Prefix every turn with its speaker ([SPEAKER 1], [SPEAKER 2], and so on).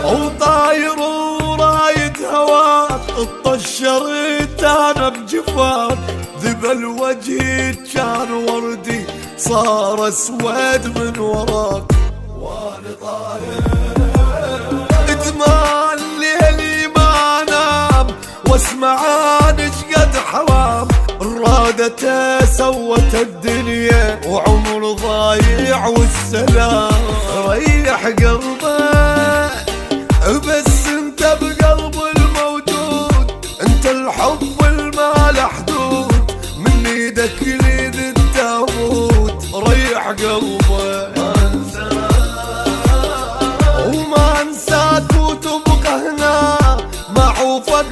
[SPEAKER 1] وطاير ورايد هواك اتطشرت انا بجفاك، ذبل وجهي كان وردي صار اسود من وراك. وانا طاير ادمان ليلي ما انام واسمع انا شقد حرام، رادته سوت الدنيا وعمر ضايع والسلام. ريح قلبه بس انت بقلب الموجود، انت الحب الما له حدود، من ايدك ليد التابوت. ريح قلبه وما انساك وتبقى هنا معوفك